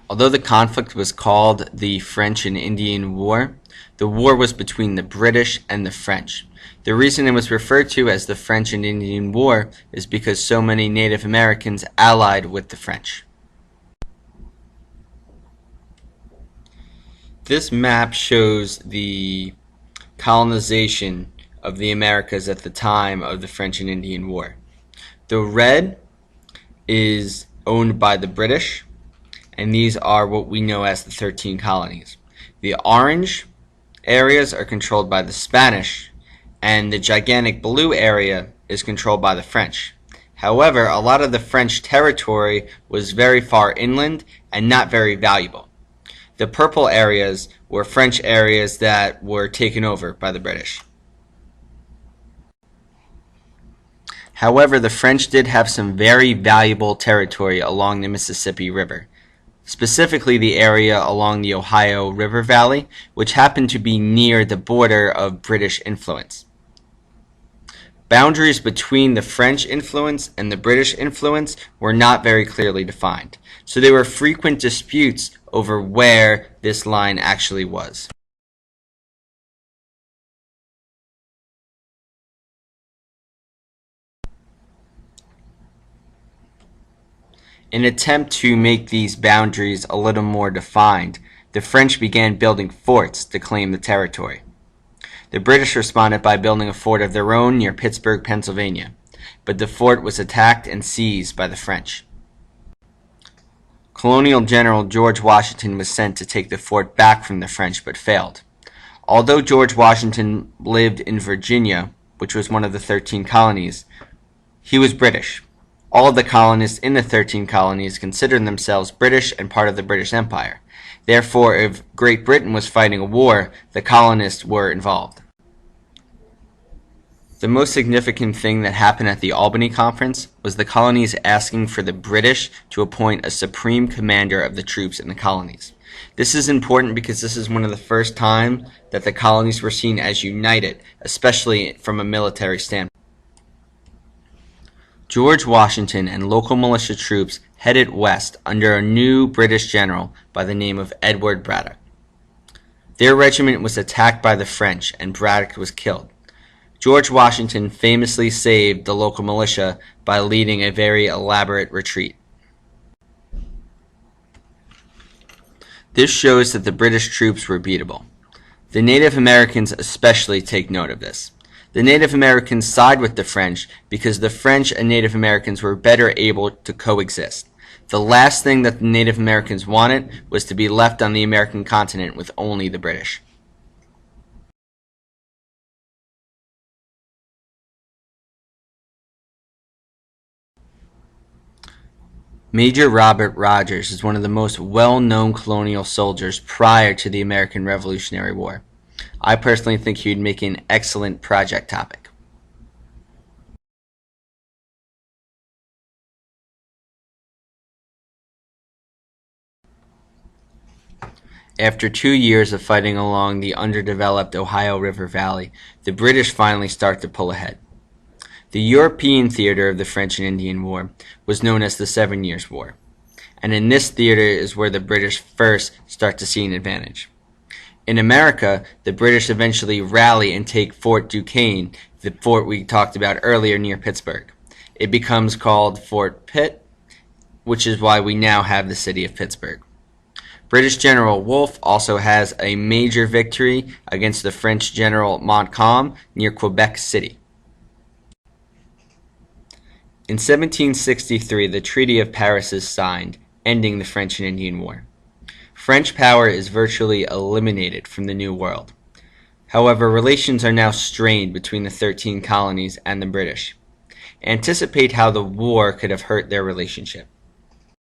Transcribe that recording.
Although the conflict was called the French and Indian War, the war was between the British and the French. The reason it was referred to as the French and Indian War is because so many Native Americans allied with the French. This map shows the colonization of the Americas at the time of the French and Indian War. The red is owned by the British, and these are what we know as the 13 colonies. The orange areas are controlled by the Spanish, and the gigantic blue area is controlled by the French. However, a lot of the French territory was very far inland and not very valuable. The purple areas were French areas that were taken over by the British. However, the French did have some very valuable territory along the Mississippi River, specifically the area along the Ohio River Valley, which happened to be near the border of British influence. Boundaries between the French influence and the British influence were not very clearly defined, so there were frequent disputes over where this line actually was. In an attempt to make these boundaries a little more defined, the French began building forts to claim the territory. The British responded by building a fort of their own near Pittsburgh, Pennsylvania, but the fort was attacked and seized by the French. Colonial General George Washington was sent to take the fort back from the French, but failed. Although George Washington lived in Virginia, which was one of the 13 colonies, he was British. All of the colonists in the 13 colonies considered themselves British and part of the British Empire. Therefore, if Great Britain was fighting a war, the colonists were involved. The most significant thing that happened at the Albany Conference was the colonies asking for the British to appoint a supreme commander of the troops in the colonies. This is important because this is one of the first times that the colonies were seen as united, especially from a military standpoint. George Washington and local militia troops headed west under a new British general by the name of Edward Braddock. Their regiment was attacked by the French and Braddock was killed. George Washington famously saved the local militia by leading a very elaborate retreat. This shows that the British troops were beatable. The Native Americans especially take note of this. The Native Americans side with the French because the French and Native Americans were better able to coexist. The last thing that the Native Americans wanted was to be left on the American continent with only the British. Major Robert Rogers is one of the most well-known colonial soldiers prior to the American Revolutionary War. I personally think he would make an excellent project topic. After 2 years of fighting along the underdeveloped Ohio River Valley, the British finally start to pull ahead. The European theater of the French and Indian War was known as the 7 Years' War, and in this theater is where the British first start to see an advantage. In America, the British eventually rally and take Fort Duquesne, the fort we talked about earlier near Pittsburgh. It becomes called Fort Pitt, which is why we now have the city of Pittsburgh. British General Wolfe also has a major victory against the French General Montcalm near Quebec City. In 1763, the Treaty of Paris is signed, ending the French and Indian War. French power is virtually eliminated from the New World. However, relations are now strained between the 13 colonies and the British. Anticipate how the war could have hurt their relationship.